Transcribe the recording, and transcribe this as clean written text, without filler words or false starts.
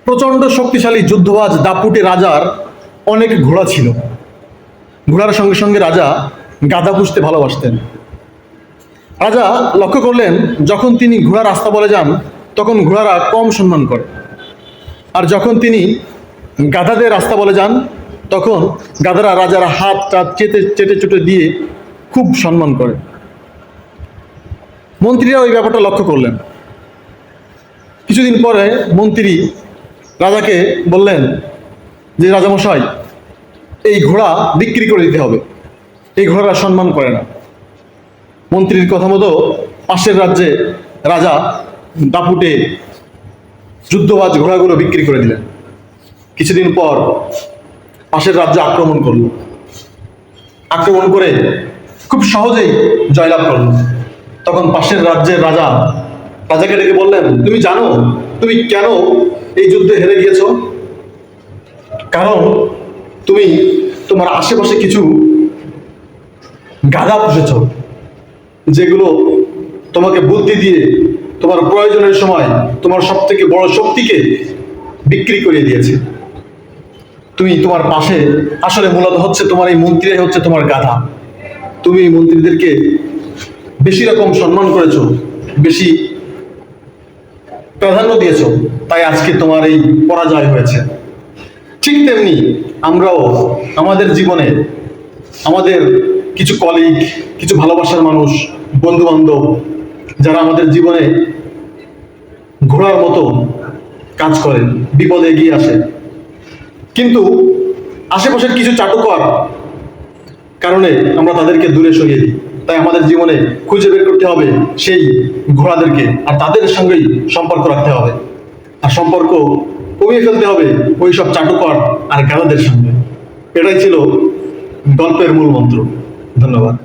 প্রচণ্ড শক্তিশালী যুদ্ধবাজ দাপুটে রাজার অনেক ঘোড়া ছিল। ঘোড়ার সঙ্গে সঙ্গে রাজা গাধা পুষতে ভালোবাসতেন। রাজা লক্ষ্য করলেন, যখন তিনি ঘোড়ার রাস্তা বলে যান তখন ঘোড়ারা কম সম্মান করে, আর যখন তিনি গাধাদের রাস্তা বলে যান তখন গাধারা রাজার হাত টাত চেটে চেটে চুটে দিয়ে খুব সম্মান করে। মন্ত্রীরা ওই ব্যাপারটা লক্ষ্য করলেন। কিছুদিন পরে মন্ত্রী রাজাকে বললেন যে, রাজামশাই, এই ঘোড়া বিক্রি করে দিতে হবে, এই ঘোড়ারা সম্মান করে না। মন্ত্রীর কথা মতো পাশের রাজ্যে রাজা দাপুটে যুদ্ধবাজ ঘোড়াগুলো বিক্রি করে দিলেন। কিছুদিন পর পাশের রাজ্যে আক্রমণ করল, আক্রমণ করে খুব সহজেই জয়লাভ করল। তখন পাশের রাজ্যের রাজা রাজাকে ডেকে বললেন, তুমি জানো তুমি কেন এই যুদ্ধে হেরে গিয়েছ? কারণ তুমি তোমার আশেপাশে কিছু গাধা পুষেছ, যেগুলো তোমাকে বুদ্ধি দিয়ে তোমার প্রয়োজনের সময় তোমার সব থেকে বড় শক্তিকে বিক্রি করে দিয়েছে। তুমি তোমার পাশে আসলে মূলত হচ্ছে তোমার এই মন্ত্রীরাই হচ্ছে তোমার গাধা। তুমি মন্ত্রীদেরকে বেশি রকম সম্মান করেছো, বেশি প্রাধান্য দিয়েছো, তাই আজকে তোমার এই পরাজয় হয়েছে। ঠিক তেমনি আমরাও আমাদের জীবনে আমাদের কিছু কলিগ, কিছু ভালোবাসার মানুষ, বন্ধু বান্ধব, যারা আমাদের জীবনে ঘোড়ার মতো কাজ করেন, বিপদে এগিয়ে আসে, কিন্তু আশেপাশের কিছু চাটুকর কারণে আমরা তাদেরকে দূরে সরিয়ে দিই। তাই আমাদের জীবনে খুঁজে বের করতে হবে সেই ঘোড়াদেরকে, আর তাদের সঙ্গেই সম্পর্ক রাখতে হবে, আর সম্পর্ক কমিয়ে ফেলতে হবে ওই সব চাটুকর আর গাধাদের সঙ্গে। এটাই ছিল গল্পের মূল মন্ত্র। ধন্যবাদ।